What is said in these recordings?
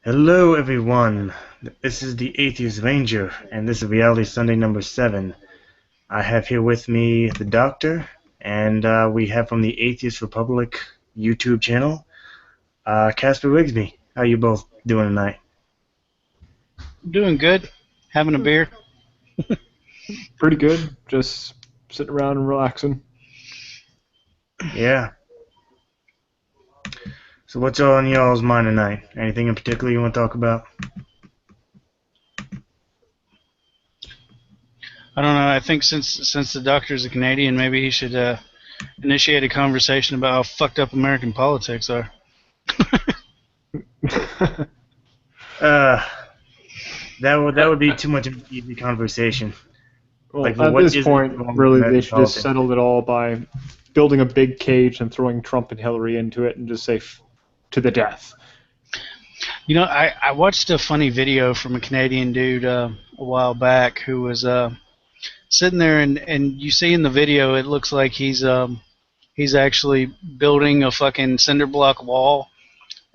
Hello, everyone. This is the Atheist Ranger, and this is Reality Sunday number 7. I have here with me the Doctor, and we have from the Atheist Republic YouTube channel, Casper Rigsby. How you both doing tonight? Doing good. Having a beer. Pretty good. Just sitting around and relaxing. Yeah. So what's on y'all's mind tonight? Anything in particular you want to talk about? I don't know. I think since the doctor's a Canadian, maybe he should initiate a conversation about how fucked up American politics are. Uh, that would be too much of an easy conversation. Well, Like, at what this is point, wrong with really, they American should just politics? settle it all by building a big cage and throwing Trump and Hillary into it and just say to the death. You know, I watched a funny video from a Canadian dude a while back who was sitting there, and you see in the video it looks like he's actually building a fucking cinder block wall.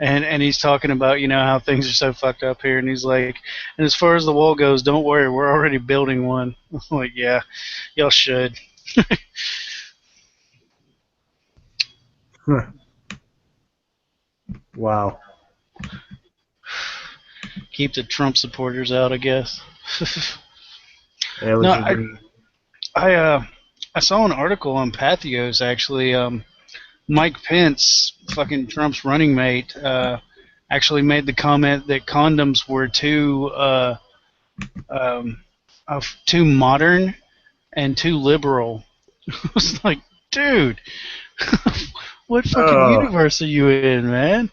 And he's talking about, how things are so fucked up here. And he's like, and as far as the wall goes, don't worry, we're already building one. I'm like, yeah, y'all should. Huh. Wow. Keep the Trump supporters out, I guess. Yeah, No, which would be... I saw an article on Pathos, actually. Mike Pence, fucking Trump's running mate, actually made the comment that condoms were too modern and too liberal. I was like, dude, what fucking Oh, universe are you in, man?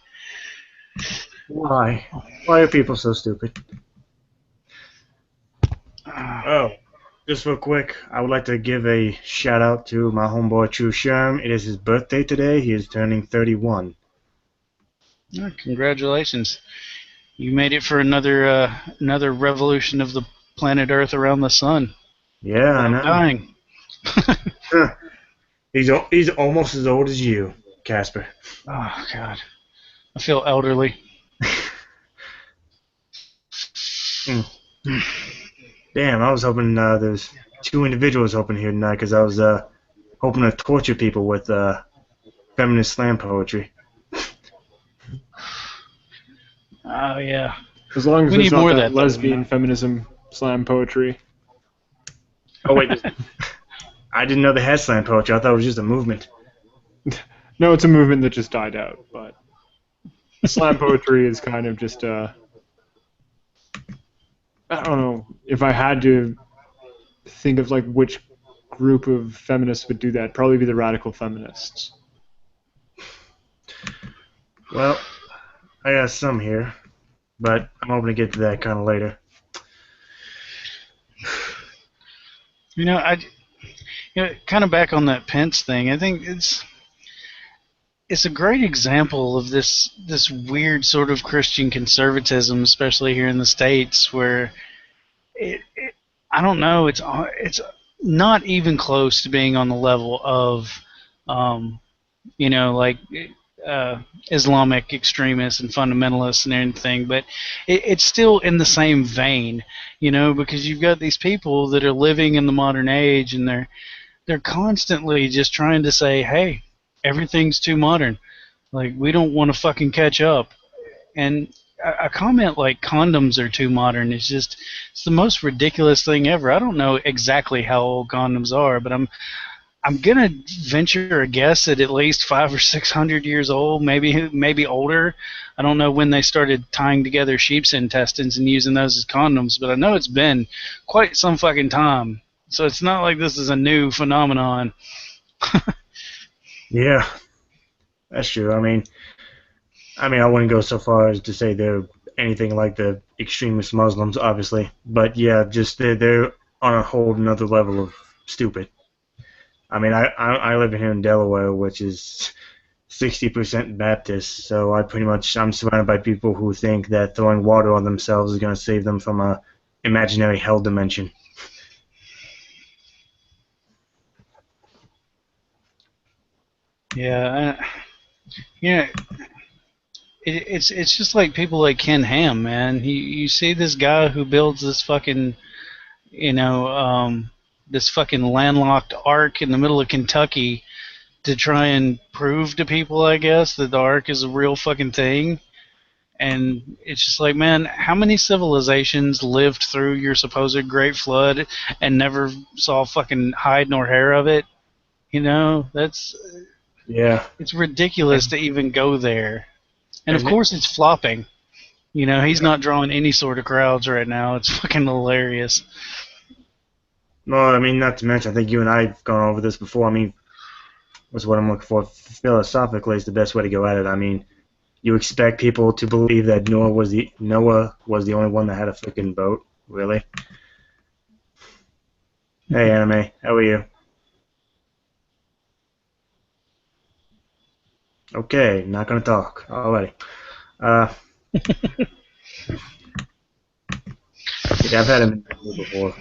why? Why are people so stupid? Oh, just real quick, I would like to give a shout out to my homeboy True Sherm. It is his birthday today. He is turning 31. Congratulations. You made it for another revolution of the planet Earth around the sun Yeah, I without know. dying. Huh. He's almost as old as you, Casper. Oh God, I feel elderly. Mm. Damn, I was hoping there's two individuals hoping here tonight because I was hoping to torture people with feminist slam poetry. Oh yeah, As long as we there's need not more of that that though. lesbian feminism slam poetry. Oh wait, I didn't know they had slam poetry. I thought it was just a movement. No, it's a movement that just died out, but slam poetry is kind of just I don't know. If I had to think of like which group of feminists would do that, probably be the radical feminists. Well, I got some here, but I'm hoping to get to that kind of later. You know, kind of back on that Pence thing. I think it's a great example of this weird sort of Christian conservatism, especially here in the States, where I don't know, it's not even close to being on the level of um, like Islamic extremists and fundamentalists and everything, but it's still in the same vein, because you've got these people that are living in the modern age, and they're constantly just trying to say, hey, everything's too modern. Like, we don't want to fucking catch up. And a comment like condoms are too modern is just, it's the most ridiculous thing ever. I don't know exactly how old condoms are, but I'm gonna venture a guess at least 500 or 600 years old, maybe older. I don't know when they started tying together sheep's intestines and using those as condoms, but I know it's been quite some fucking time. So it's not like this is a new phenomenon. Yeah, that's true. I mean, I wouldn't go so far as to say they're anything like the extremist Muslims, obviously, but yeah, just they're on a whole another level of stupid. I mean, I live here in Delaware, which is 60% Baptist, so I'm surrounded by people who think that throwing water on themselves is going to save them from a imaginary hell dimension. Yeah, yeah. it's just like people like Ken Ham, man. You see this guy who builds this fucking you know this fucking landlocked ark in the middle of Kentucky to try and prove to people, I guess, that the ark is a real fucking thing. And it's just like, man, how many civilizations lived through your supposed Great Flood and never saw fucking hide nor hair of it? You know, Yeah, it's ridiculous and to even go there. And of and course, it's flopping. You know, he's not drawing any sort of crowds right now. It's fucking hilarious. well, I mean, not to mention, I think you and I've gone over this before. I mean, what's what I'm looking for? Philosophically, is the best way to go at it. I mean, you expect people to believe that Noah was the only one that had a freaking boat, really? Hey, anime, how are you? Okay, not gonna talk. Alrighty. Uh, yeah, I've had him in the before.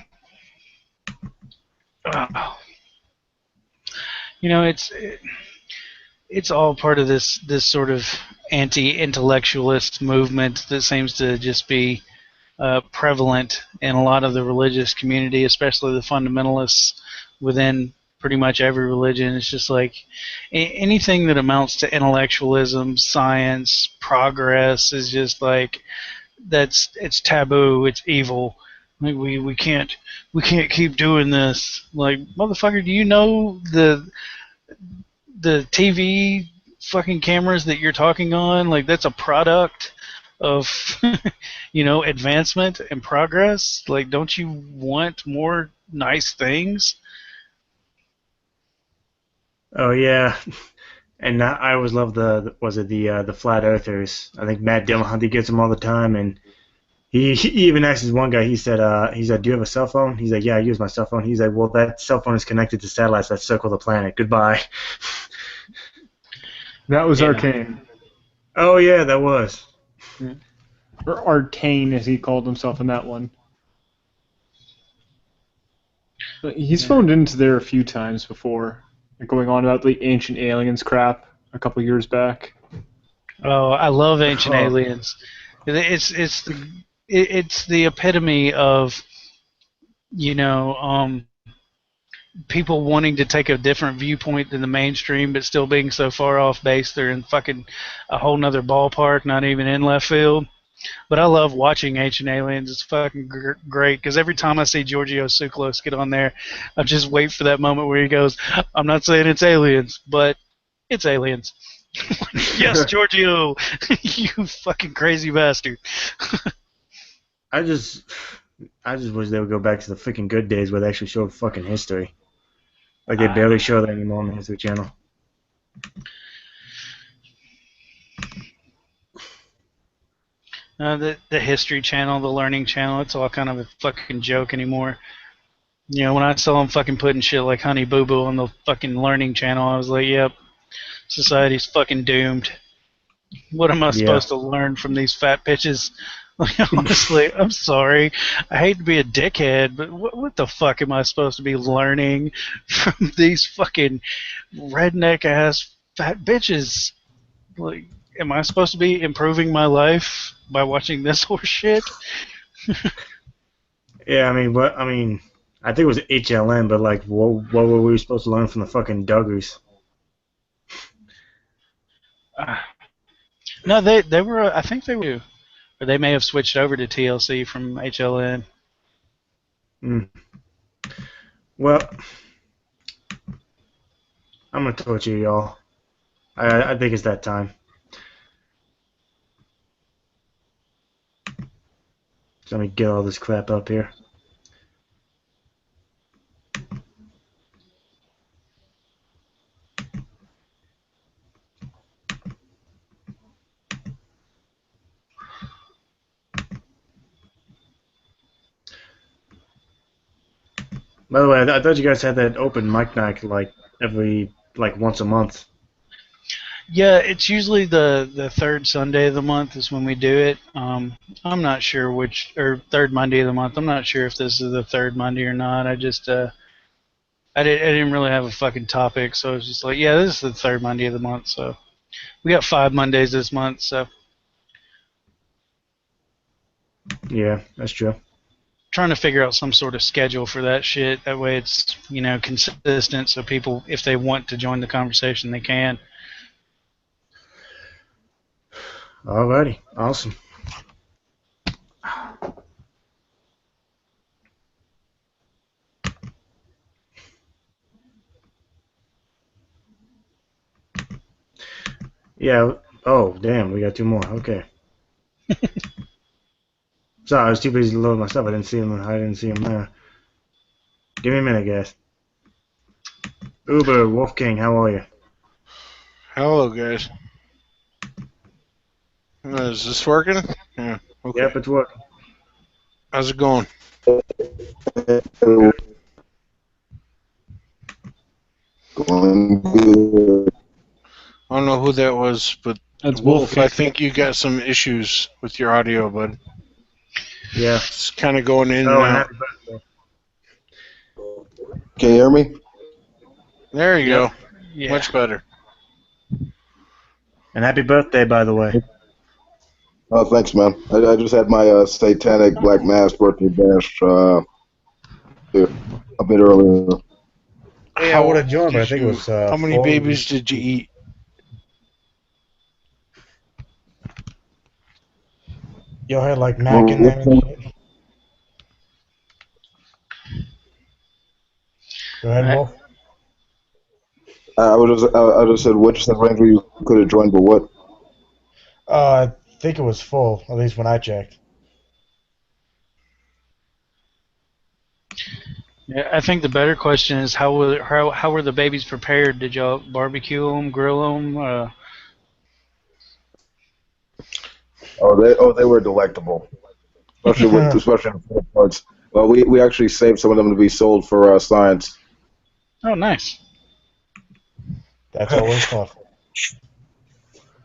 Oh. You know, it's all part of this sort of anti-intellectualist movement that seems to just be prevalent in a lot of the religious community, especially the fundamentalists within pretty much every religion. It's just like anything that amounts to intellectualism, science, progress is just like it's taboo, it's evil. Like we can't keep doing this. Like motherfucker, do you know the TV fucking cameras that you're talking on? Like that's a product of advancement and progress. Like don't you want more nice things? Oh yeah, and I always love was it the flat earthers? I think Matt Dillon he gets them all the time, and he even asked this one guy. He said, "Do you have a cell phone?" He's like, "Yeah, I use my cell phone." He's like, "Well, that cell phone is connected to satellites that circle the planet. Goodbye." That was Yeah. Arcane. Oh yeah, that was. Yeah. Or Arcane, as he called himself in that one. But he's Yeah. phoned into there a few times before, going on about the ancient aliens crap a couple years back. Oh, I love Ancient Oh, Aliens. It's the epitome of you know people wanting to take a different viewpoint than the mainstream, but still being so far off base they're in fucking a whole nother ballpark, not even in left field. But I love watching Ancient Aliens. It's fucking great because every time I see Giorgio Tsoukalos get on there, I just wait for that moment where he goes, "I'm not saying it's aliens, but it's aliens." Yes, Giorgio, you fucking crazy bastard. I just I just wish they would go back to the freaking good days where they actually showed fucking history. Like they barely show that anymore on the History Channel. The History Channel, the Learning Channel, it's all kind of a fucking joke anymore. You know, when I saw them fucking putting shit like Honey Boo Boo on the fucking Learning Channel, I was like, yep, society's fucking doomed. What am I Yeah. supposed to learn from these fat bitches? Like, honestly, I'm sorry. I hate to be a dickhead, but what the fuck am I supposed to be learning from these fucking redneck ass fat bitches? Like, am I supposed to be improving my life by watching this horse shit? Yeah, I mean, what? I mean, I think it was HLN, but like, what were we supposed to learn from the fucking Duggars? Uh, no, they were. I think they were, or they may have switched over to TLC from HLN. Mm. Well, I'm gonna torture y'all. I think it's that time. So let me get all this crap up here. By the way, I thought you guys had that open mic night like once a month. Yeah, it's usually the third Sunday of the month is when we do it. I'm not sure which or third Monday of the month. I'm not sure if this is the third Monday or not. I didn't really have a fucking topic, so I was just like, yeah, this is the third Monday of the month. So we got 5 Mondays this month. So Yeah, that's true. Trying to figure out some sort of schedule for that shit. That way it's, consistent so people, if they want to join the conversation, they can. Alrighty, awesome. Yeah. Oh, damn, we got two more. Okay. Sorry, I was too busy to load my stuff. I didn't see him. I didn't see him there. Give me a minute, guys. Uber, Wolf King, how are you? Hello, guys. Is this working? Yeah. Okay. Yep, it's working. How's it going? Good. Going good. I don't know who that was, but That's Wolf, Wolf. I think you got some issues with your audio, bud. Yeah. It's kind of going in Oh, and and out. happy birthday. Can you hear me? There you Yep. go. Yeah. Much better. And happy birthday, by the way. Oh, thanks, man. I just had my satanic black mass birthday bash here, a bit earlier. Hey, I would have joined, but I did think it you? was How many 4 babies did you eat? Y'all had like Mac Well, in there and shit. Go ahead, Right. Wolf. I just said which range you could have joined, but what? I think it was full, at least when I checked. Yeah, I think the better question is how were the babies prepared? Did y'all barbecue them, grill them? They were delectable, especially in the parts. Well, we actually saved some of them to be sold for science. Oh, nice. That's always thoughtful.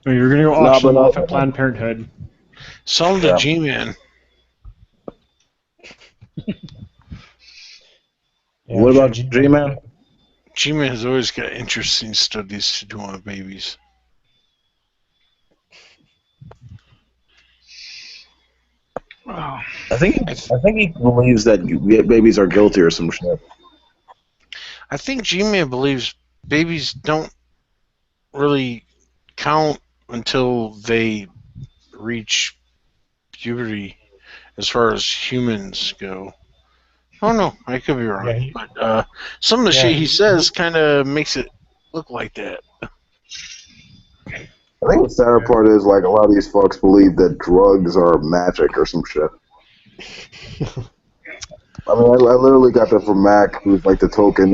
So you're gonna go No, auction but them off at Planned Parenthood. Sell them to Yeah. G-Man. Yeah, What I'm sure about G-Man? G-Man has always got interesting studies to do on babies. Oh. I think he believes that babies are guilty or some shit. I think G-Man believes babies don't really count until they reach puberty as far as humans go. I don't know. I could be wrong. Yeah, But some of the shit he says kind of makes it look like that. I think the sad part is like a lot of these fucks believe that drugs are magic or some shit. I mean, I literally got that from Mac, who's like the token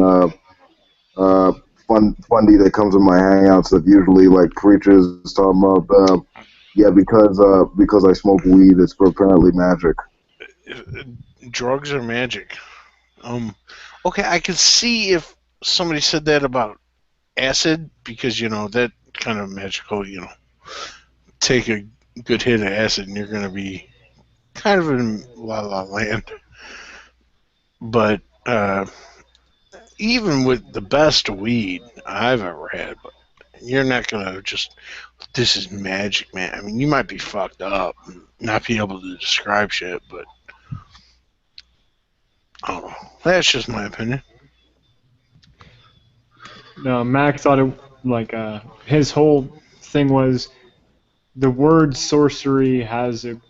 fundy that comes in my hangouts that usually like preaches talking about yeah, because I smoke weed, it's apparently magic. Drugs are magic. Okay, I could see if somebody said that about acid because that kind of magical. Take a good hit of acid and you're gonna be kind of in la la land. But even with the best weed I've ever had, you're not gonna just. This is magic, man. I mean, you might be fucked up, and not be able to describe shit, but I don't know. That's just my opinion. No, Mac thought it like his whole thing was the word sorcery has a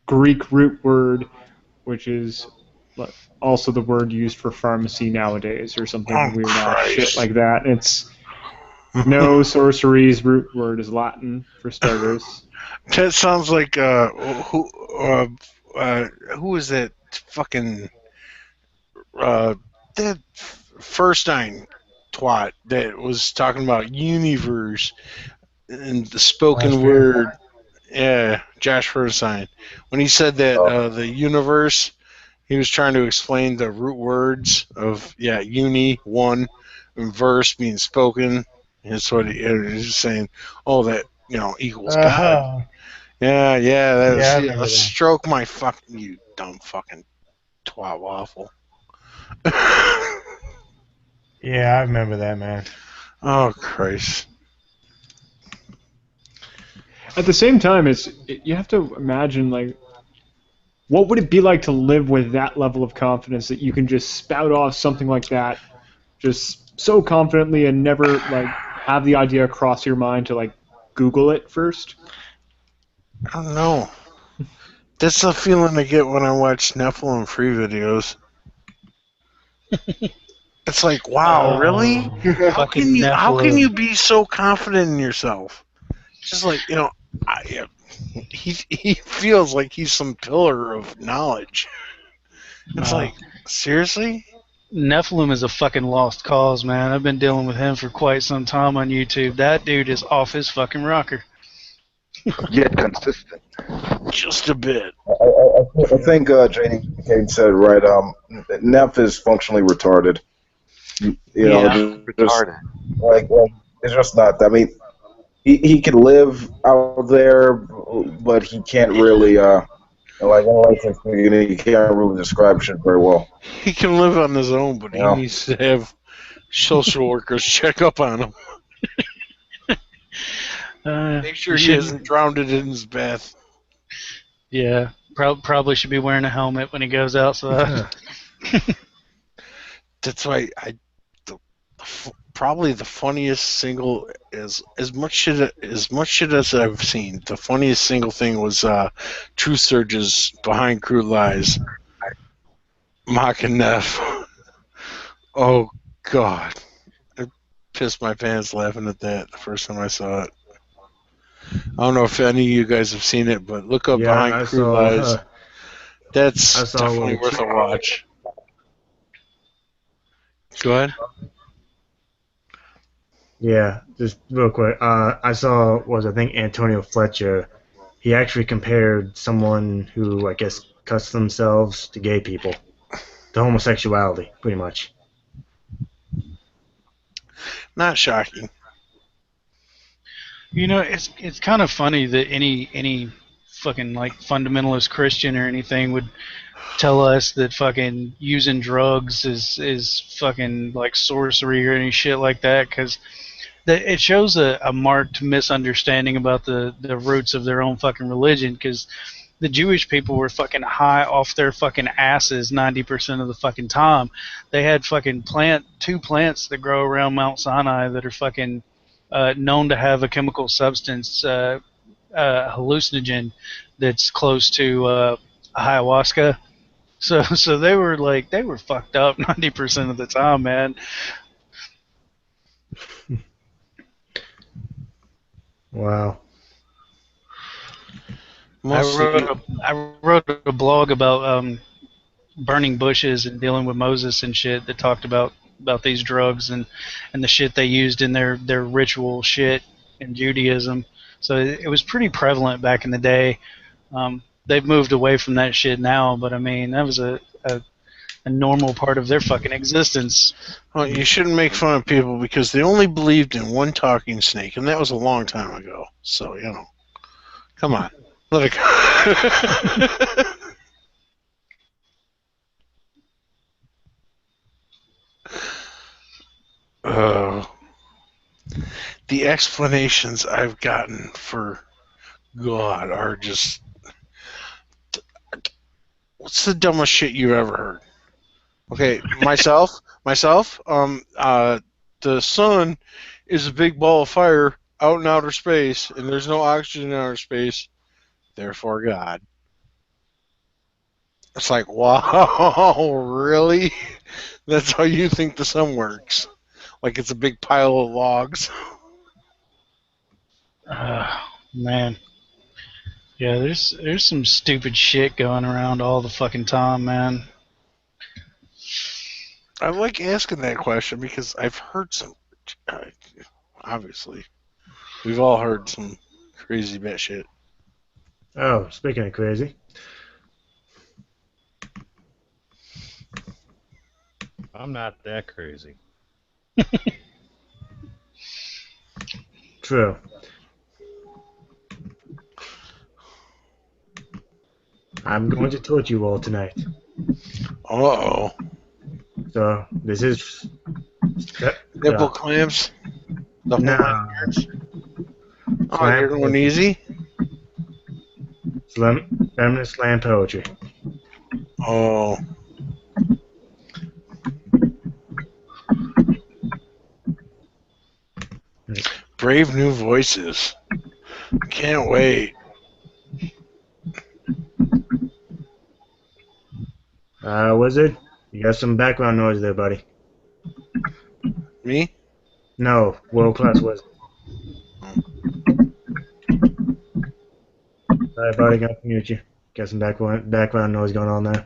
Greek root word, which is also the word used for pharmacy nowadays, or something Oh weird ass shit Christ! like that. It's no sorcery's root word is Latin for starters. That sounds like who is that fucking that Furstein twat that was talking about universe and the spoken word. Yeah, Josh Furstein. When he said that the universe, he was trying to explain the root words of uni one and verse being spoken. And that's what he was saying. Oh, that equals God. Yeah, that was, Yeah, I remember that. stroke my fucking you dumb fucking twat waffle. Yeah, I remember that, man. Oh Christ. At the same time, you have to imagine like What would it be like to live with that level of confidence that you can just spout off something like that, just so confidently and never like have the idea cross your mind to like Google it first? I don't know. That's the feeling I get when I watch Nephilim free videos. It's like, wow, really? How Fucking can you Nephilim. be so confident in yourself? Just like, he feels like he's some pillar of knowledge. It's like, seriously? Nephilim is a fucking lost cause, man. I've been dealing with him for quite some time on YouTube. That dude is off his fucking rocker. Yet consistent. Just a bit. I think JD Kane said it right. Neff is functionally retarded. Retarded. Like it's just not. I mean, he can live out there, but he can't really. Since the beginning, he can't really describe shit very well. He can live on his own, but he needs to have social workers check up on him. Make sure he hasn't drowned it in his bath. Yeah, probably should be wearing a helmet when he goes outside. That's why probably the funniest single is as much shit as I've seen. The funniest single thing was Truth Surge's Behind Crude Lies mocking Neff. Oh God, I pissed my pants laughing at that the first time I saw it. I don't know if any of you guys have seen it, but look up Behind Crude Lies. That's definitely worth a watch. Go ahead. Yeah, just real quick. I saw I think Antonio Fletcher. He actually compared someone who I guess cuts themselves to gay people, to homosexuality, pretty much. Not shocking. You know, it's kind of funny that any fucking like fundamentalist Christian or anything would tell us that fucking using drugs is fucking like sorcery or any shit like that, because it shows a marked misunderstanding about the roots of their own fucking religion, because the Jewish people were fucking high off their fucking asses 90% of the fucking time. They had fucking two plants that grow around Mount Sinai that are fucking known to have a chemical substance, hallucinogen, that's close to ayahuasca. So they were fucked up 90% of the time, man. Wow. I wrote a blog about burning bushes and dealing with Moses and shit that talked about these drugs and the shit they used in their ritual shit in Judaism. So it was pretty prevalent back in the day. They've moved away from that shit now, but I mean that was a normal part of their fucking existence. Well, you shouldn't make fun of people because they only believed in one talking snake, and that was a long time ago. So, come on. Let it go. The explanations I've gotten for God are just... What's the dumbest shit you've ever heard? Okay, myself, the sun is a big ball of fire out in outer space, and there's no oxygen in outer space, therefore God. It's like, wow, really? That's how you think the sun works? Like it's a big pile of logs? Man. Yeah, there's some stupid shit going around all the fucking time, man. I like asking that question because I've heard some. Obviously, we've all heard some crazy bad shit. Oh, speaking of crazy. I'm not that crazy. True. I'm going to torture you all tonight. Uh-oh. So, this is... Nipple clamps? No. Oh, you're going easy? Feminist slam poetry. Oh. Brave New Voices. Can't wait. Wizard, you got some background noise there, buddy. Me? No, world-class wizard. Alright, buddy, got to mute you. Got some background noise going on there.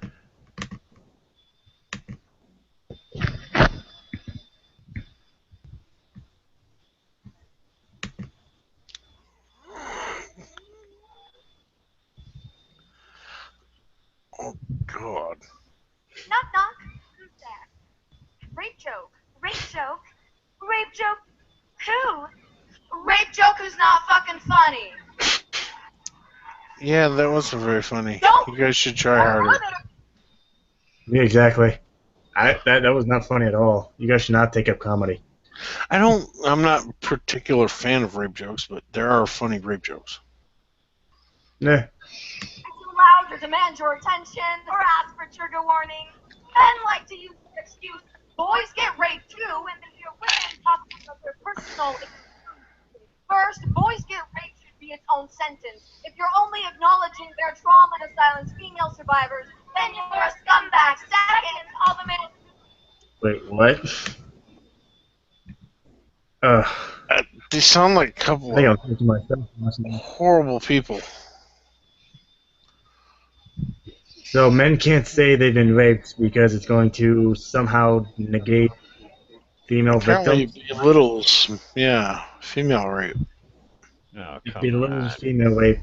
Oh, God. Knock, knock. Who's there? Rape joke. Rape joke? Rape joke? Who? Rape joke who's not fucking funny. Yeah, that wasn't very funny. Don't- You guys should try harder. Yeah, exactly. That was not funny at all. You guys should not take up comedy. I'm not a particular fan of rape jokes, but there are funny rape jokes. Nah. Too loud or demand your attention or ask for trigger warning. Men like to use the excuse, boys get raped too, and then hear women talk about their personal experiences. First, boys get raped should be its own sentence. If you're only acknowledging their trauma to silence female survivors, then you're a scumbag. Second, all the men. Wait, what? They sound like a I couple think of I'm thinking to myself. horrible people. So men can't say they've been raped because it's going to somehow negate female Apparently victims. it belittles, female rape. Oh, It come belittles on. female rape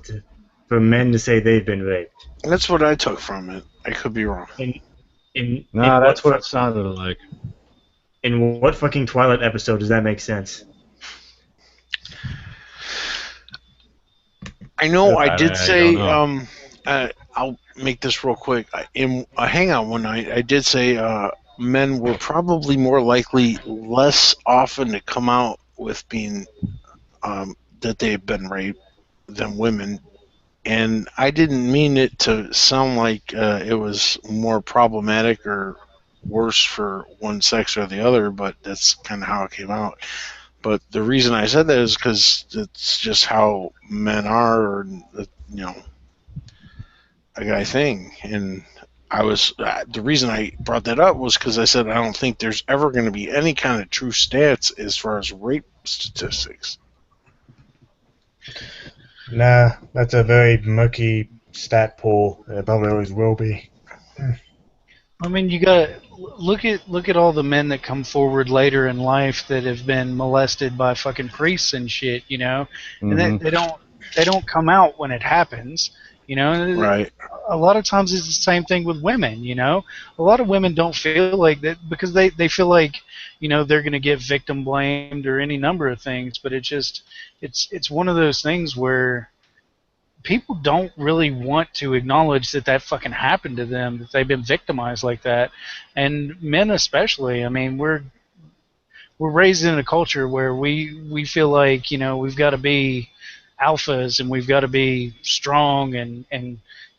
for men to say they've been raped. That's what I took from it. I could be wrong. In No, that's what what it sounded like. in what fucking Twilight episode does that make sense? I know I I did say, don't I'll make this real quick. In a hangout one night, I did say men were probably more likely less often to come out with being that they've been raped than women. And I didn't mean it to sound like it was more problematic or worse for one sex or the other, but that's kind of how it came out. But the reason I said that is because it's just how men are, or a guy thing. And I was the reason I brought that up was because I said I don't think there's ever going to be any kind of true stats as far as rape statistics. Nah, that's a very murky stat pool. It probably always will be. I mean, you got look at all the men that come forward later in life that have been molested by fucking priests and shit, you know, and they don't come out when it happens, you know. Right. A lot of times it's the same thing with women, you know. A lot of women don't feel like that because they feel like, you know, they're gonna get victim blamed or any number of things, but it's one of those things where people don't really want to acknowledge that that fucking happened to them, that they've been victimized like that, and men especially. I mean, we're raised in a culture where we feel like, you know, we've got to be alphas and we've got to be strong and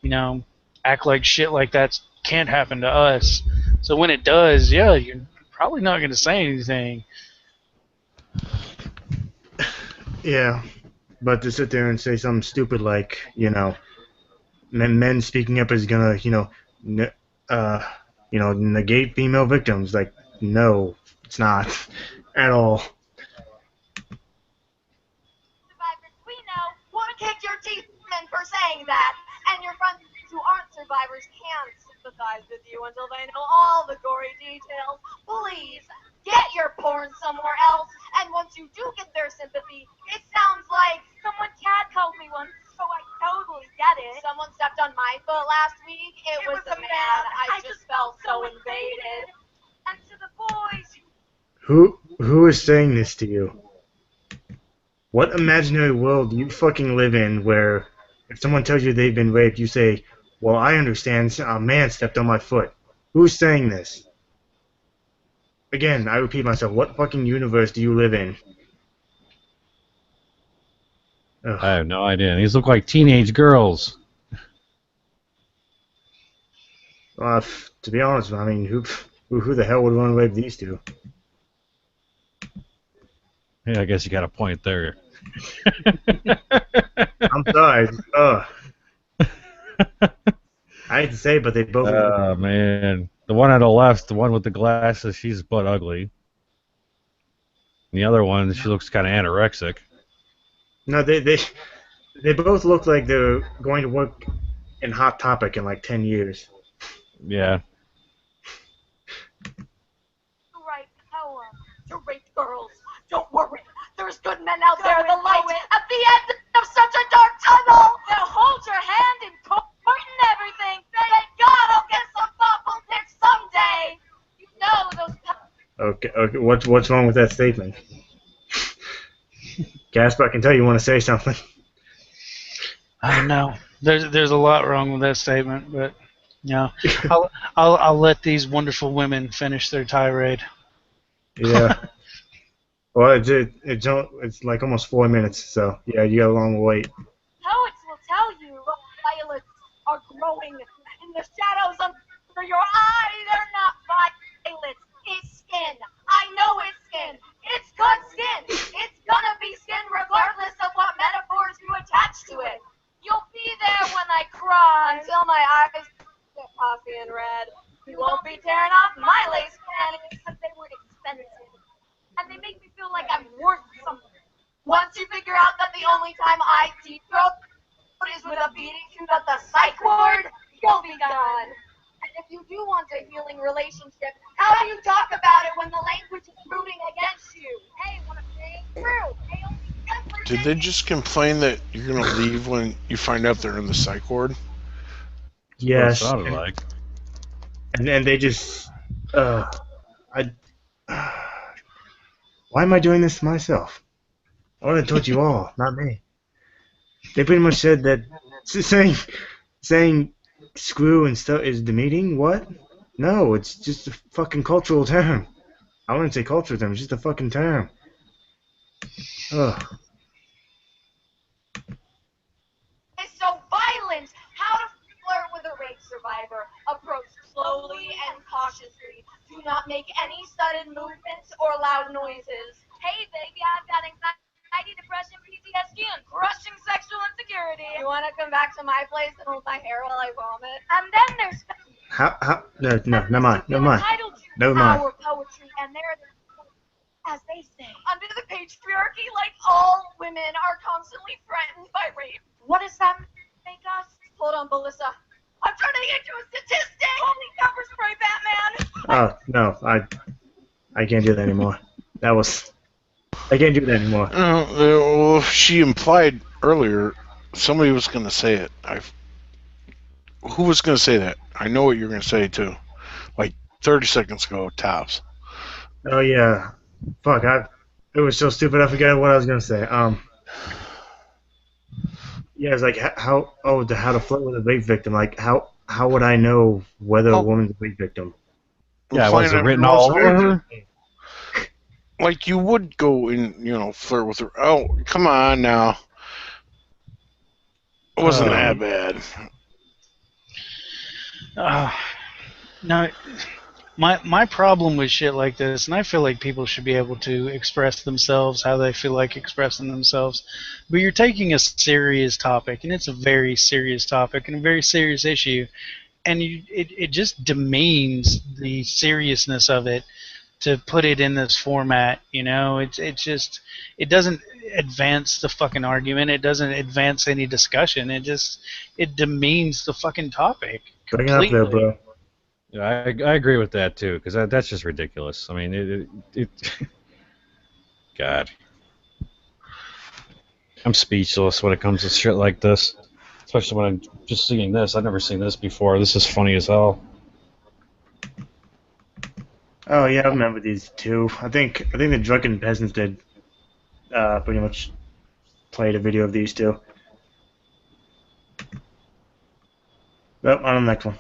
you know, act like shit like that can't happen to us. So when it does, yeah, you're probably not going to say anything. Yeah, but to sit there and say something stupid like, you know, men speaking up is gonna, negate female victims. Like, no, it's not at all. Survivors, we know, would kick your teeth in for saying that, and your friends who aren't survivors can't sympathize with you until they know all the gory details. Please, get your porn somewhere else, and once you do get their sympathy, it sounds like someone catcalled me once, so I totally get it. Someone stepped on my foot last week. It was a man. I just felt so invaded. And to the boys, Who is saying this to you? What imaginary world do you fucking live in where if someone tells you they've been raped, you say, well, I understand, a man stepped on my foot. Who's saying this? Again, I repeat myself, what fucking universe do you live in? Ugh. I have no idea. These look like teenage girls. To be honest, I mean, who the hell would want to rape these two? Yeah, I guess you got a point there. I'm sorry. I hate to say, but they both look. Oh man, the one on the left, the one with the glasses, she's butt ugly. The other one, she looks kind of anorexic. No, they both look like they're going to work in Hot Topic in like 10 years. Yeah. Right, poem to rape girls. Don't worry, there's good men out there. The light at the end of such a dark tunnel. They'll hold your hand in court and everything. Thank God I'll get some thoughtful pics someday. You know those. Okay. What's wrong with that statement? Gasper, I can tell you want to say something. I know. There's a lot wrong with that statement, but yeah, I'll let these wonderful women finish their tirade. Yeah. Well, it's like almost 4 minutes, so yeah, you got a long wait. Poets will tell you violets are growing in the shadows under your eye. They're not violets. It's skin. I know it's skin. It's good skin. It's gonna be skin regardless of what metaphors you attach to it. You'll be there when I cry until my eyes get coffee and red. You won't be tearing off my lace panties because they were expensive. And they make me feel like I'm worth something. Once you figure out that the only time I deep throat is with a beating shoot at the psych ward, you'll be gone. And if you do want a healing relationship, how do you talk about it when the language is rooting against you? Hey, wanna stay through? Hey, only Did they just complain that you're gonna leave when you find out they're in the psych ward? That's what it Yes, sounded like. and they just, I, why am I doing this to myself? I want to torture you all, not me. They pretty much said that saying screw and stuff is demeaning. What? No, it's just a fucking cultural term. I wouldn't say cultural term. It's just a fucking term. Ugh. is so violent. How to flirt with a rape survivor. Approach slowly and cautiously. Do not make any sudden movements or loud noises. Hey, baby, I've got anxiety, depression, PTSD, and crushing sexual insecurity. You want to come back to my place and hold my hair while I vomit? And then there's How? No, never mind. Never mind. Never mind. our poetry, and there, as they say, under the patriarchy, like all women are constantly threatened by rape. What does that make us? Hold on, Melissa. I'm turning into a statistic. Holy pepper spray, Batman. Oh no, I can't do that anymore. I can't do that anymore. Well, she implied earlier somebody was gonna say it. Who was gonna say that? I know what you're gonna say too. Like 30 seconds ago, tops. Oh yeah. Fuck, it was so stupid I forgot what I was gonna say. Yeah, it's like how to flirt with a rape victim. Like how would I know whether a woman's a rape victim? Yeah, was it Implying written that all most over men- her? Like you would go and flirt with her. Oh, come on now. It wasn't that bad. No, my problem with shit like this, and I feel like people should be able to express themselves how they feel like expressing themselves, but you're taking a serious topic, and it's a very serious topic and a very serious issue, and it just demeans the seriousness of it to put it in this format. It doesn't advance the fucking argument. It doesn't advance any discussion. It demeans the fucking topic Bring it up there, bro. Yeah, I agree with that too, because that's just ridiculous. I mean, it God, I'm speechless when it comes to shit like this. Especially when I'm just seeing this. I've never seen this before. This is funny as hell. Oh yeah, I remember these two. I think the Drunken Peasants did pretty much played a video of these two. Well, on the next one.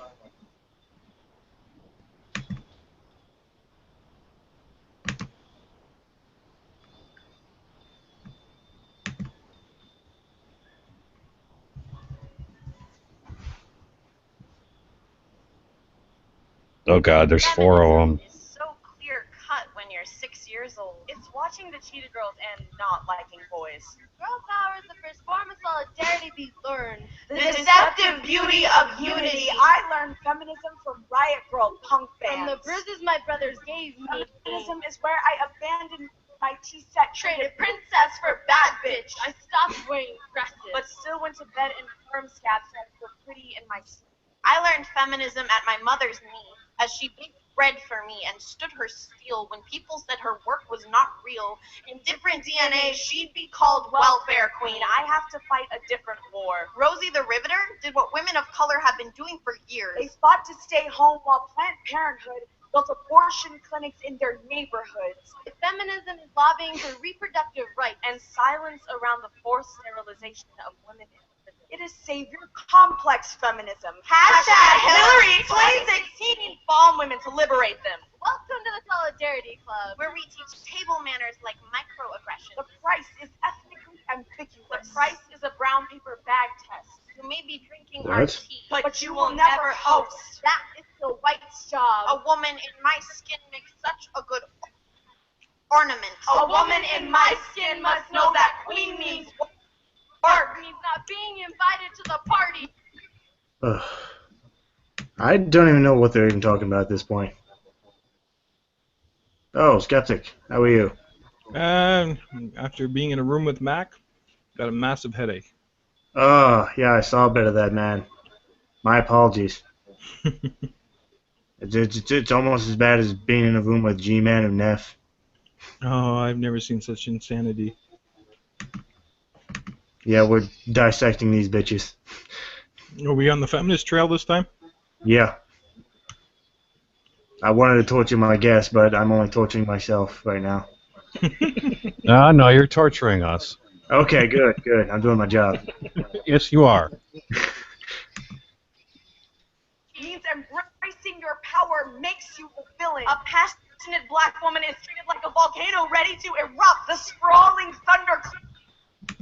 Oh God, there's 4 of them. Feminism is so clear cut when you're 6 years old. It's watching the cheetah girls and not liking boys. Girl power is the first form of solidarity we learned. The deceptive beauty of unity. I learned feminism from Riot Girl punk bands. From the bruises my brothers gave me. Feminism is where I abandoned my T-set, traded princess for bad bitch. I stopped wearing dresses, but still went to bed in firm scabs so I feel pretty in my sleep. I learned feminism at my mother's knee as she baked bread for me and stood her steal when people said her work was not real. In different DNA, she'd be called welfare queen. I have to fight a different war. Rosie the Riveter did what women of color have been doing for years. They fought to stay home while Planned Parenthood built abortion clinics in their neighborhoods. Feminism is lobbying for reproductive rights and silence around the forced sterilization of women in prison. It is savior complex feminism. Hashtag Hillary 2016 bomb women to liberate them. Welcome to the Solidarity Club, where we teach table manners like microaggressions. The price is ethnically ambiguous. The price is a brown paper bag test. You may be drinking our tea, but you will never host. That is the white's job. A woman in my skin makes such a good ornament. A woman in my skin must know that queen means work. Means not being invited to the party. Ugh. I don't even know what they're even talking about at this point. Oh, Skeptic, how are you? After being in a room with Mac, got a massive headache. Oh, yeah, I saw a bit of that, man. My apologies. It's almost as bad as being in a room with G-Man and Neff. Oh, I've never seen such insanity. Yeah, we're dissecting these bitches. Are we on the feminist trail this time? Yeah. I wanted to torture my guest, but I'm only torturing myself right now. No, you're torturing us. Okay, good. I'm doing my job. Yes, you are. Means embracing your power makes you a villain. A passionate black woman is treated like a volcano ready to erupt. The sprawling thunder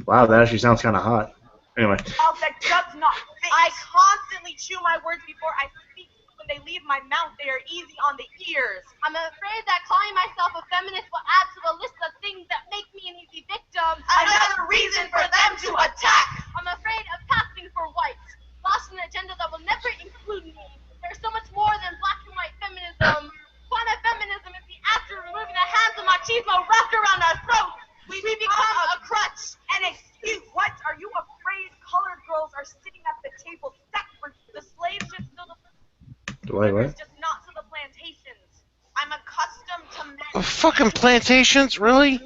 Wow, that actually sounds kind of hot. Anyway. That does not fit. I constantly chew my words before I speak. When they leave my mouth, they are easy on the ears. I'm afraid that calling myself a feminist will add to the list of things that make me an easy victim. Another reason for them to attack. I'm afraid of casting for whites. Lost an agenda that will never include me. There's so much more than black and white feminism. Quantum feminism is the act of removing the hands of machismo wrapped around our throats. We become a crutch. An excuse. What? Are you afraid colored girls are sitting at the table stacked for the slave ships still the What? just not to the plantations. I'm accustomed to men. Fucking plantations, really?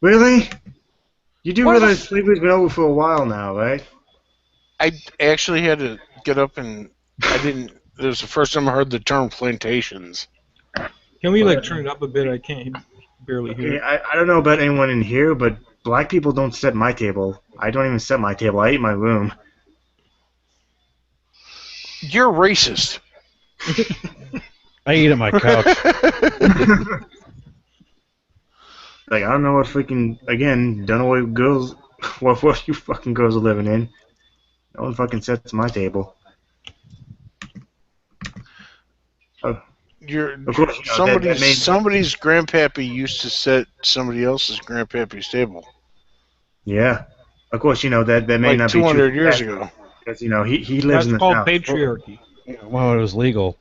Really? You do What realize the slavery's been over for a while now, right? I actually had to get up and I didn't. It was the first time I heard the term plantations. Can we turn it up a bit? I can't barely hear Okay, it. I don't know about anyone in here, but black people don't set my table. I don't even set my table. I eat my room. You're racist. I eat at my couch. Like, I don't know what freaking, again, don't know what girls, what you fucking girls are living in. No one fucking sets my table. Oh, You're of course, you know, somebody's grandpappy used to set somebody else's grandpappy's table. Yeah. Of course, you know, that may Like not be true. 200 years ago. Because, you know, he lives in That's the called South. patriarchy. Well, it was legal.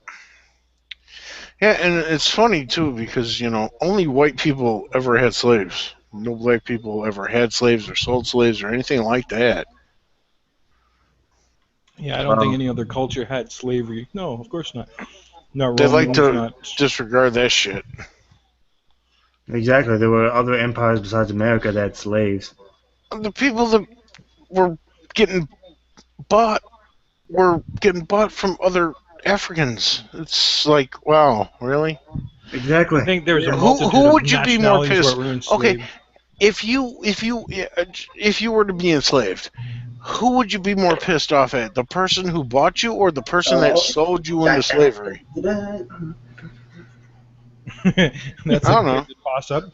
Yeah, and it's funny too because only white people ever had slaves. No black people ever had slaves or sold slaves or anything like that. Yeah, I don't think any other culture had slavery. No, of course not. Not They like Romans, to not... disregard that shit. Exactly. There were other empires besides America that had slaves. The people that were getting bought were getting bought from other Africans. It's like, wow, really? Exactly. I think there's a Who multitude would of you be more nationalities pissed? where we're enslaved. Okay, if you were to be enslaved, who would you be more pissed off at? The person who bought you or the person that sold you into slavery? That's I a don't know. good toss-up.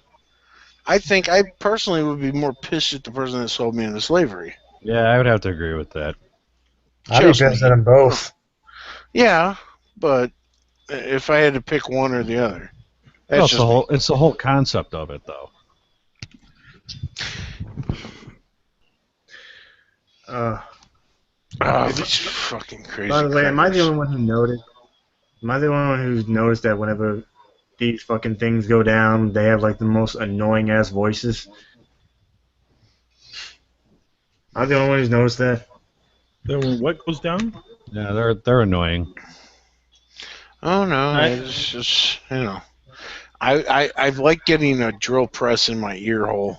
I think I personally would be more pissed at the person that sold me into slavery. Yeah, I would have to agree with that. I'd be Just pissed me. at them both. Yeah, but if I had to pick one or the other. Well, That's just me. it's the whole concept of it, though. These fucking crazy. By the way, am I the crackers. only one who noticed? Am I the only one who's noticed that whenever these fucking things go down, they have like the most annoying ass voices? I'm the only one who's noticed that. Then when what goes down? Yeah, they're annoying. Oh no, it's just I like getting a drill press in my ear hole.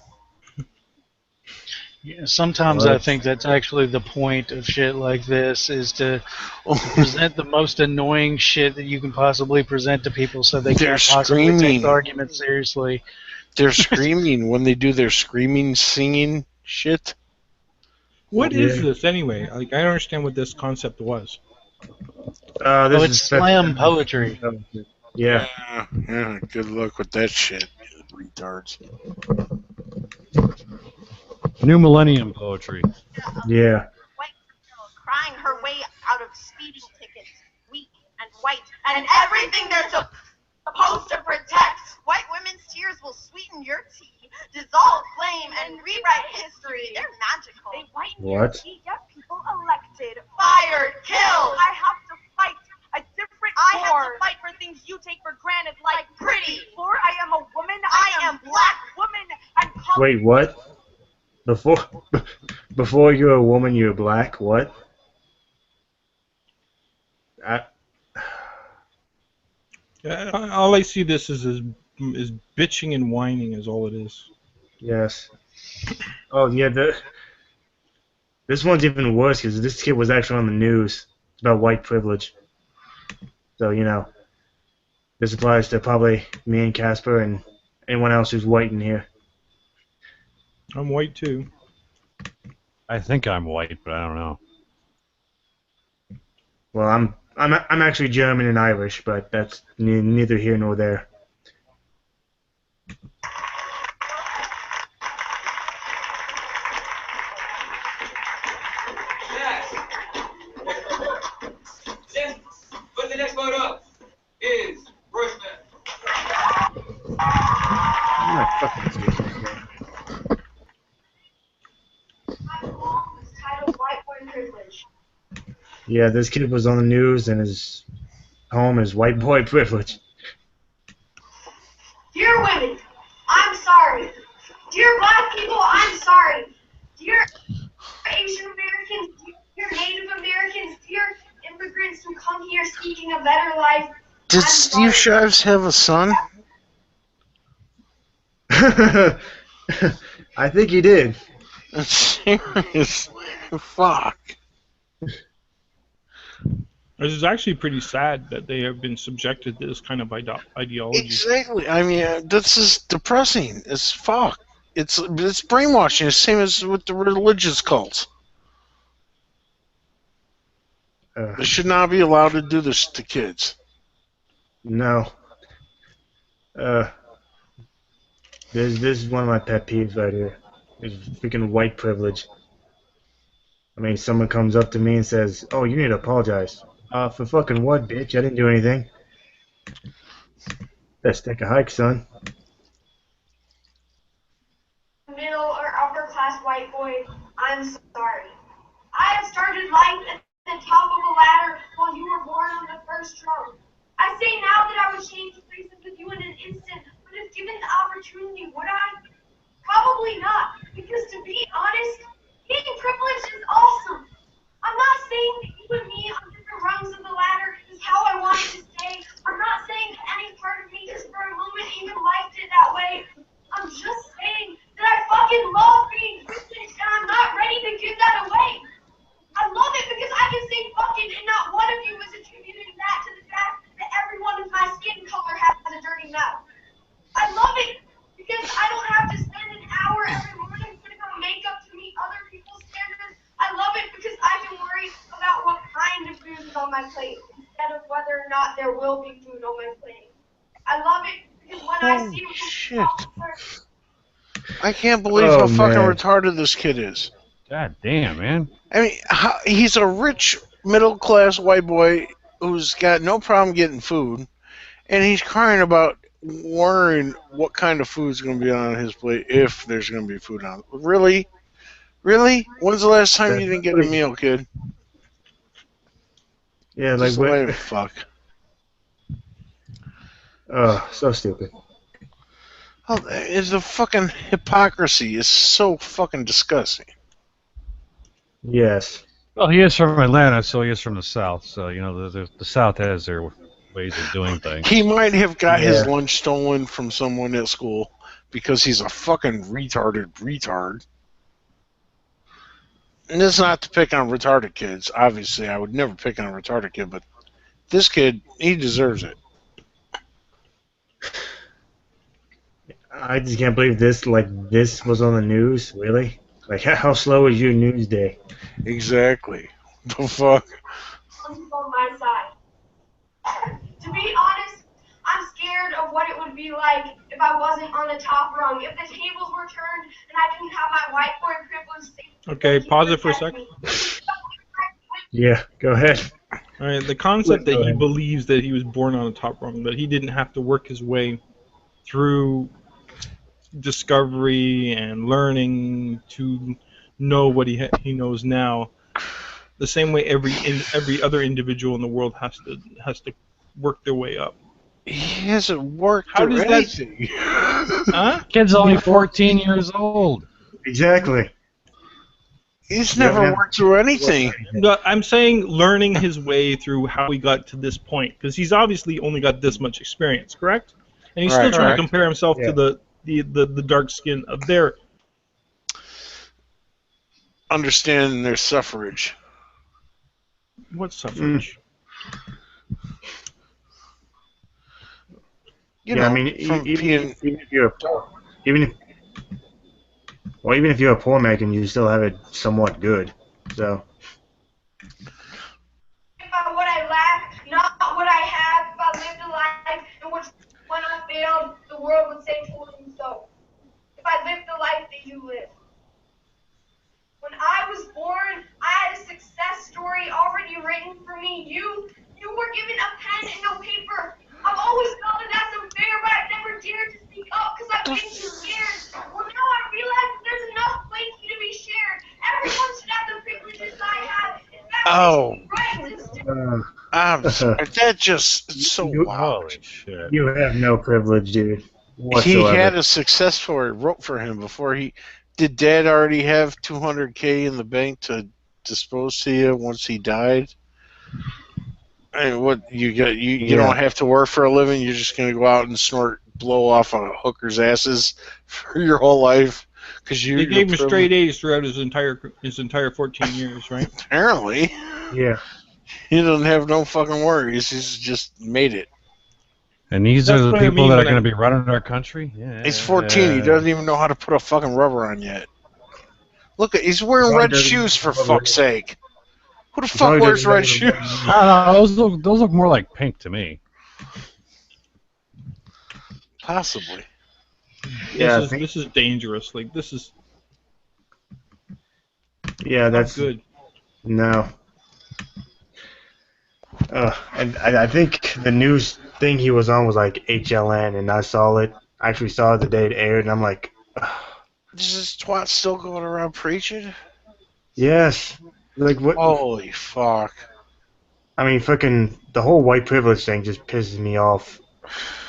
Yeah, sometimes I think that's actually the point of shit like this is to present the most annoying shit that you can possibly present to people so they They're can't possibly take screaming. the argument seriously. They're screaming when they do their screaming, singing shit. What is this anyway? Like, I don't understand what this concept was. This it's slam poetry. Yeah. Yeah, good luck with that shit, retards. New millennium poetry. Yeah. White girl crying her way out of speeding tickets, weak and white, and everything they're supposed to protect. White women's tears will sweeten your tea, dissolve flame, and rewrite history. They're magical. They whiten your What? tea, get people elected, fired, killed. I have to fight a different war. I have to fight for things you take for granted, like pretty. For I am a woman, I am black woman, and Wait, what? Before you're a woman, you're black. What? Yeah, all I see this is bitching and whining is all it is. Yes. Oh yeah. This one's even worse because this kid was actually on the news. It's about white privilege. So this applies to probably me and Casper and anyone else who's white in here. I'm white too. I think I'm white, but I don't know. Well, I'm actually German and Irish, but that's neither here nor there. Put the next vote up is Bushman. My fucking excuses. my poem was titled White Boy Privilege. Yeah, this kid was on the news and his home is white boy privilege. Dear women, I'm sorry. Dear black people, I'm sorry. Dear Asian Americans, dear Native Americans, dear immigrants who come here seeking a better life. Did Steve Shives have a son? I think he did. Seriously, fuck. This is actually pretty sad that they have been subjected to this kind of ideology. Exactly. I mean, this is depressing as fuck. It's brainwashing. It's the same as with the religious cults. They should not be allowed to do this to kids. No. This is one of my pet peeves right here. Is freaking white privilege. I mean, someone comes up to me and says, "Oh, you need to apologize." For fucking what, bitch? I didn't do anything. Let's take a hike, son. Middle or upper class white boy, I'm sorry. I have started life at the top of a ladder while you were born on the first rung. I say now that I would change places with you in an instant, but if given the opportunity, would I? Probably not, because to be honest, being privileged is awesome. I'm not saying that you and me on different rungs of the ladder is how I want it to stay. I'm not saying that any part of me just for a moment even liked it that way. I'm just saying that I fucking love being privileged and I'm not ready to give that away. I love it because I can say fucking and not one of you is attributing that to the fact that everyone with my skin color has a dirty mouth. I love it because I don't have to spend an hour every morning putting on makeup to meet other people's standards. I love it because I can worry about what kind of food is on my plate instead of whether or not there will be food on my plate. I love it because when I see Holy shit. first, I can't believe how fucking retarded this kid is. God damn, man. I mean, he's a rich, middle-class white boy who's got no problem getting food, and he's crying about worrying what kind of food's going to be on his plate if there's going to be food on it. Really? Really? When's the last time you didn't get a meal, kid? Yeah, like Just what? let it fuck. Oh, so stupid. Oh, it's the fucking hypocrisy is so fucking disgusting. Yes. Well, he is from Atlanta, so he is from the South. So the South has their ways of doing things. He might have got his Yeah. lunch stolen from someone at school because he's a fucking retard. And it's not to pick on retarded kids. Obviously, I would never pick on a retarded kid, but this kid, he deserves it. I just can't believe this. Like this was on the news. Really? Like how slow is your news day? Exactly. The fuck? On my side. To be honest, I'm scared of what it would be like if I wasn't on the top rung. If the tables were turned and I didn't have my white boy privilege. Okay, pause it for a second. Yeah. Go ahead. All right, the concept that Go he ahead. believes that he was born on the top rung, that he didn't have to work his way through discovery and learning to know what he knows now. The same way every other individual in the world has to work their way up. He hasn't worked How or does that- anything. Huh? Kid's only 14 years old. Exactly. He's Yeah, never man. worked through anything. No, I'm saying learning his way through how he got to this point, because he's obviously only got this much experience, correct? And he's still Right. trying Correct. to compare himself Yeah. to the dark skin of their. Understanding their suffrage. What suffrage? You Yeah, know, I mean, from even being if you're a poor, even if you're a poor American, you still have it somewhat good. So About what I lack, not what I have. If I lived a life in which when I failed, the world would say told you so. If I lived the life that you live. When I was born, I had a success story already written for me. You were given a pen and no paper. I've always felt that that's unfair, but I've never dared to speak up because I've been too scared. Well, now I realize that there's enough plenty to be shared. Everyone should have the privileges I have. In fact, Oh. rights and I'm sorry. That just it's so You- wild. Holy shit. you have no privilege, dude. He Whatsoever. had a success story wrote for him before he did. Dad already have $200K in the bank to dispose to you once he died. And what you got? You Yeah. don't have to work for a living. You're just gonna go out and blow off on hookers' asses for your whole life because you They gave him straight A's throughout his entire 14 years, right? Apparently, Yeah. he doesn't have no fucking worries. He's just made it. And these That's are the what I people mean that are when going to be running our country? Yeah. He's 14. He doesn't even know how to put a fucking rubber on yet. Look, he's wearing Probably red doesn't shoes for know fuck's sake. Who the fuck Probably wears doesn't know red what a shoes? rubber is. I don't know. Those look more like pink to me. Possibly. Yeah, I this think- is dangerous. Like this is Yeah, not that's good. no. And I think the news thing he was on was like HLN, and I saw it. I actually saw it the day it aired, and I'm like, Is this twat still going around preaching? yes. Like what? Holy fuck. I mean, fucking the whole white privilege thing just pisses me off.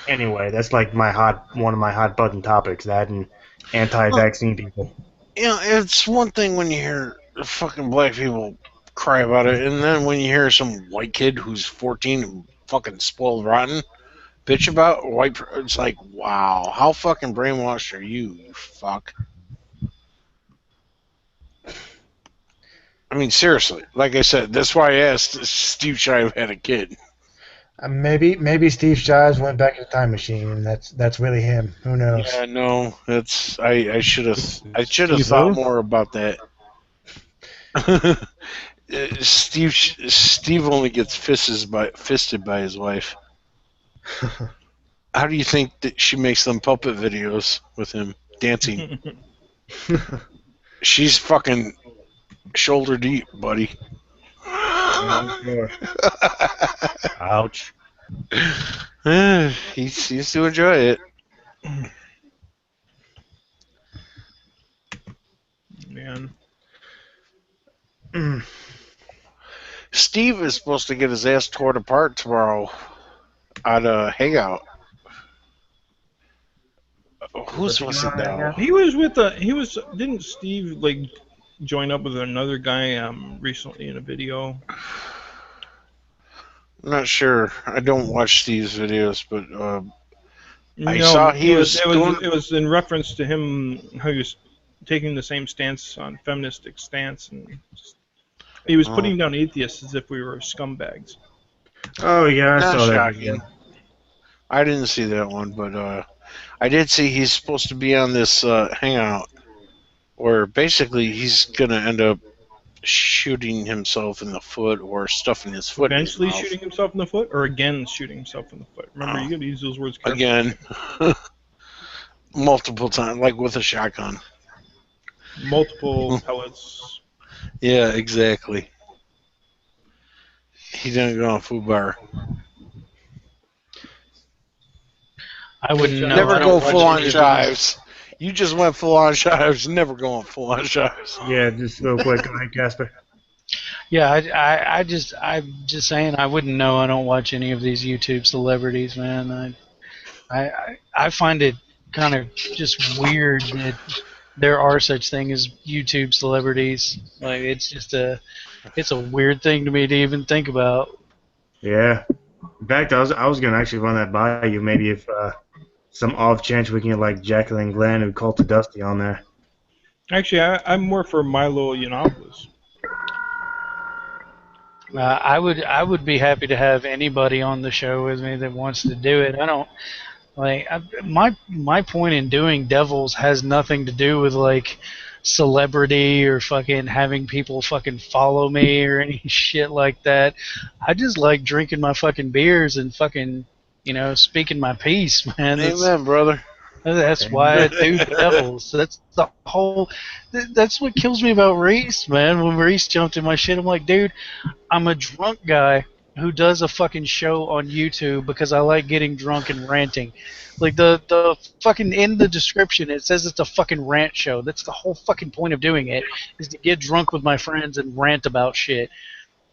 Anyway, that's like one of my hot button topics. That and anti-vaccine people. You know, it's one thing when you hear fucking black people cry about it, and then when you hear some white kid who's 14 who fucking spoiled rotten bitch about it's like, wow, how fucking brainwashed are you, you fuck? I mean, seriously, like I said, that's why I asked if Steve Shive had a kid. Maybe Steve Jobs went back in the time machine, and that's really him. Who knows? Yeah, no, that's I should have Steve thought who? more about that. Steve only gets fisted by his wife. How do you think that she makes them puppet videos with him dancing? She's fucking shoulder deep, buddy. Sure. Ouch. He seems to enjoy it. Man. Steve is supposed to get his ass torn apart tomorrow at a hangout. Who's was it now? He was with didn't Steve like join up with another guy recently in a video? I'm not sure. I don't watch Steve's videos, but I No, saw he was doing. it was in reference to him how he was taking the same stance on feministic stance, and he was putting down atheists as if we were scumbags. Oh yeah, I Not saw that shocking. video. I didn't see that one, but I did see he's supposed to be on this hangout where basically he's gonna end up shooting himself in the foot or stuffing his foot Eventually in his mouth. shooting himself in the foot, or again shooting himself in the foot. Remember, you got to use those words carefully. Again. Multiple times, like with a shotgun. Multiple pellets. Yeah, exactly. He didn't go on food bar. I wouldn't know. Never I go don't watch full on any of chives. You just went full on chives. Never go on full on chives. Yeah, just real quick, go ahead, Casper. Yeah, I'm just saying I wouldn't know. I don't watch any of these YouTube celebrities, man. I find it kind of just weird that there are such thing as YouTube celebrities. Like it's a weird thing to me to even think about. Yeah. In fact, I was gonna actually run that by you. Maybe if some off chance we can get like Jacqueline Glenn who Cult of Dusty on there. Actually, I'm more for Milo Yiannopoulos. I would be happy to have anybody on the show with me that wants to do it. I don't like my point in doing Devils has nothing to do with like celebrity or fucking having people fucking follow me or any shit like that. I just like drinking my fucking beers and fucking speaking my piece, man. Amen, brother. That's why I do Devils. That's the whole. That's what kills me about Reese, man. When Reese jumped in my shit, I'm like, dude, I'm a drunk guy who does a fucking show on YouTube because I like getting drunk and ranting. Like the fucking in the description, it says it's a fucking rant show. That's the whole fucking point of doing it, is to get drunk with my friends and rant about shit.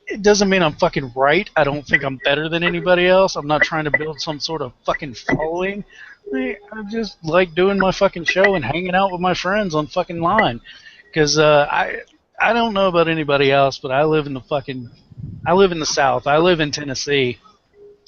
It doesn't mean I'm fucking right. I don't think I'm better than anybody else. I'm not trying to build some sort of fucking following. I just like doing my fucking show and hanging out with my friends on fucking line. Because I don't know about anybody else, but I live in the South. I live in Tennessee.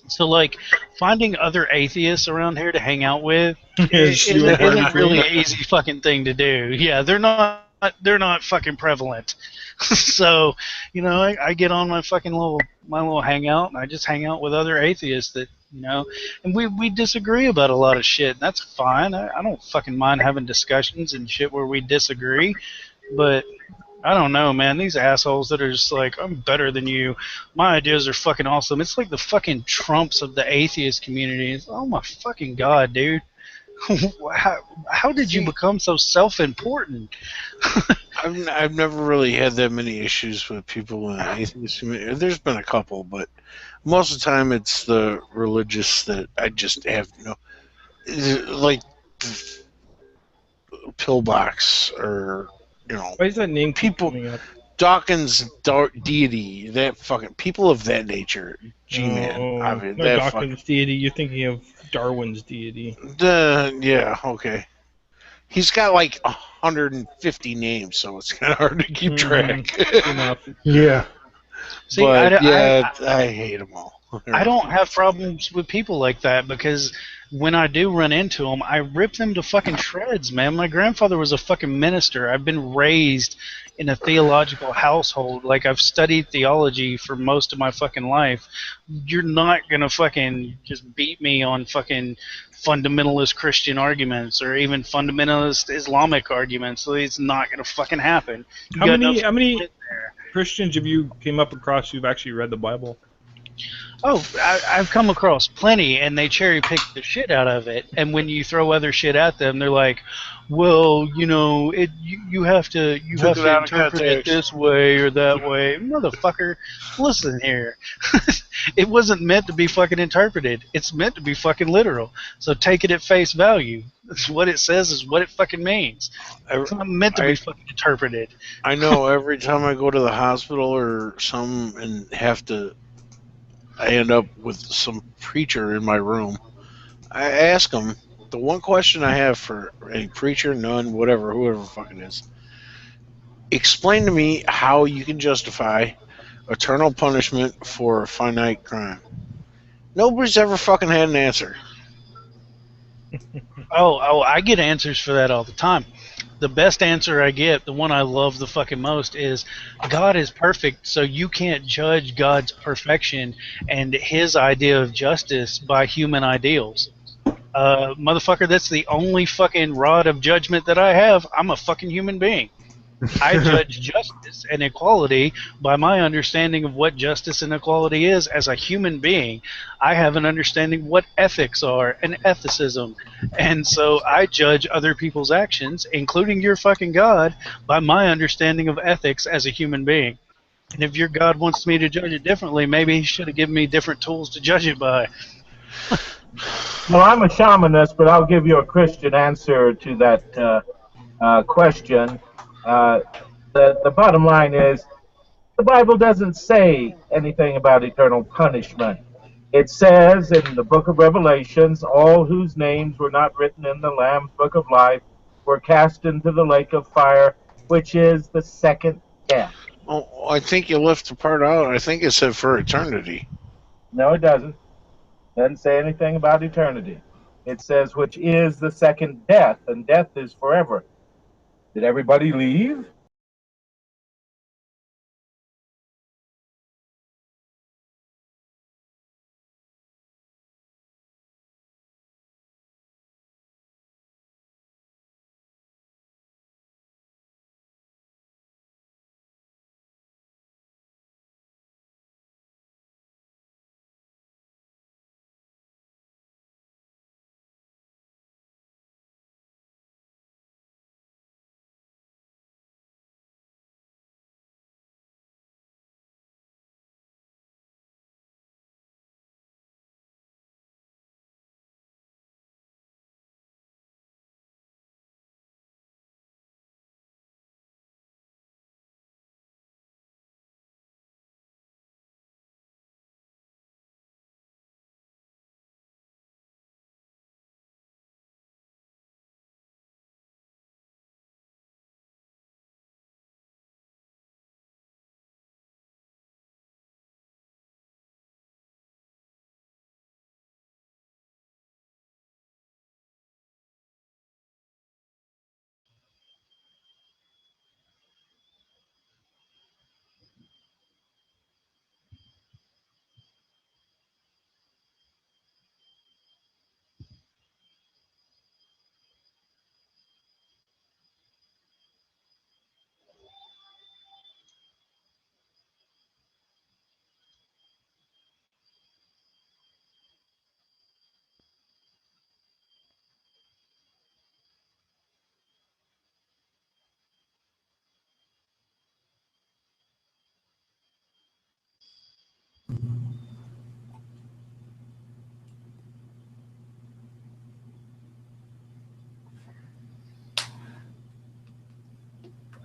So like finding other atheists around here to hang out with isn't really an easy fucking thing to do. Yeah, they're not fucking prevalent. So, I get on my fucking little hangout and I just hang out with other atheists that, and we disagree about a lot of shit. And that's fine. I don't fucking mind having discussions and shit where we disagree, but I don't know, man. These assholes that are just like, I'm better than you. My ideas are fucking awesome. It's like the fucking Trumps of the atheist community. It's, oh my fucking god, dude. How did you become so self-important? I've never really had that many issues with people in the atheist community. There's been a couple, but most of the time it's the religious that I just have like Pillbox or Why is that name people coming up? Dawkins deity, that fucking people of that nature. G-man, Not that Dawkins deity. You're thinking of Darwin's deity. Yeah, okay. He's got like 150 names, so it's kind of hard to keep track. Enough. Yeah. See, But I hate them all. I don't have problems with people like that because when I do run into them, I rip them to fucking shreds, man. My grandfather was a fucking minister. I've been raised in a theological household. Like, I've studied theology for most of my fucking life. You're not gonna fucking just beat me on fucking fundamentalist Christian arguments or even fundamentalist Islamic arguments. So it's not gonna fucking happen. How many Christians have you came up across who've actually read the Bible? Oh, I've come across plenty, and they cherry pick the shit out of it. And when you throw other shit at them, they're like, "Well, you have to Took it out of interpret it context. this way or that way." Motherfucker, listen here. It wasn't meant to be fucking interpreted. It's meant to be fucking literal. So take it at face value. That's what it says is what it fucking means. It's not meant to be I fucking interpreted. I know every time I go to the hospital or some and have to, I end up with some preacher in my room. I ask them the one question I have for a preacher, nun, whatever, whoever fucking is. Explain to me how you can justify eternal punishment for a finite crime. Nobody's ever fucking had an answer. Oh, I get answers for that all the time. The best answer I get, the one I love the fucking most, is God is perfect, so you can't judge God's perfection and his idea of justice by human ideals. Motherfucker, that's the only fucking rod of judgment that I have. I'm a fucking human being. I judge justice and equality by my understanding of what justice and equality is as a human being. I have an understanding of what ethics are and ethicism. And so I judge other people's actions, including your fucking God, by my understanding of ethics as a human being. And if your God wants me to judge it differently, maybe he should have given me different tools to judge it by. Well, I'm a shamanist, but I'll give you a Christian answer to that question. Uh, the bottom line is the Bible doesn't say anything about eternal punishment. It says in the book of Revelations, all whose names were not written in the Lamb's book of life were cast into the lake of fire, which is the second death. Oh, I think you left the part out. I think it said for eternity. No, it doesn't. It doesn't say anything about eternity. It says, which is the second death, and death is forever. Did everybody leave?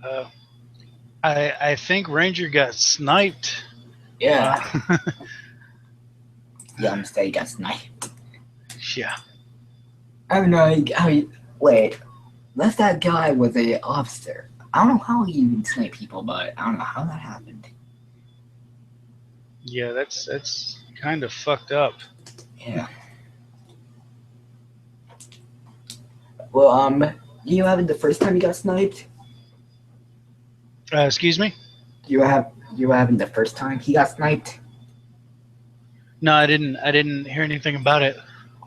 Uh, I think Ranger got sniped. Yeah. Yeah, I'm saying got sniped. Yeah. I don't know how wait. Unless that guy was a officer. I don't know how he even sniped people, but I don't know how that happened. Yeah, that's kind of fucked up. Yeah. Well, you having the first time you got sniped? Excuse me? You were having the first time he got sniped? No, I didn't hear anything about it.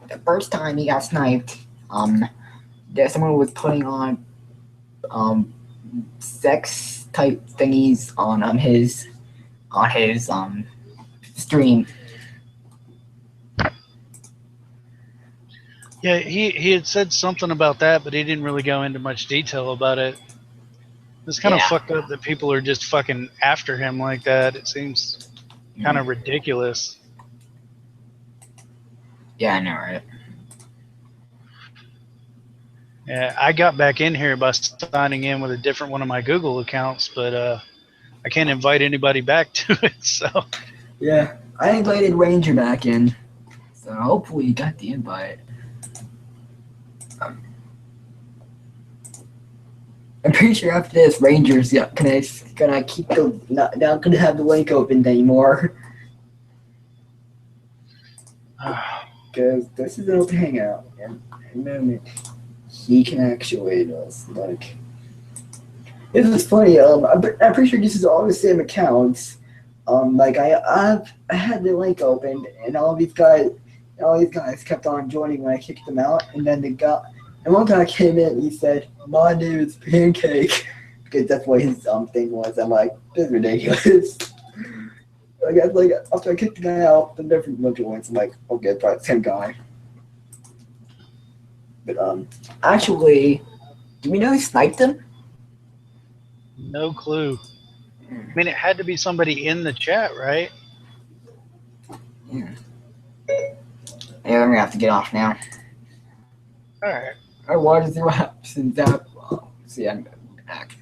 The first time he got sniped, there someone was putting on sex type thingies on his stream, Yeah, he had said something about that, but he didn't really go into much detail about it. It's kind of Yeah. fucked up that people are just fucking after him like that. It seems kind of ridiculous. Yeah, I know, right? Yeah, I got back in here by signing in with a different one of my Google accounts, but I can't invite anybody back to it. So Yeah, I invited Ranger back in, so hopefully you got the invite. I'm pretty sure after this, Ranger's gonna keep the not gonna have the link opened anymore. Because this is an open hangout, and in a moment he can actuate us. Like, this is funny. I'm pretty sure this is all the same accounts. Like I had the link opened, and all these guys kept on joining when I kicked them out, and then and one guy came in and he said, "My name is Pancake," because that's what his thing was. I'm like, this is ridiculous. I guess like after I kicked the guy out, the different bunch of ones. I'm like, okay, probably the same guy. But actually, do we know who sniped him? no clue. I mean, it had to be somebody in the chat, right? Yeah. Yeah, I'm gonna have to get off now. All right. What is your since that? See, I'm back.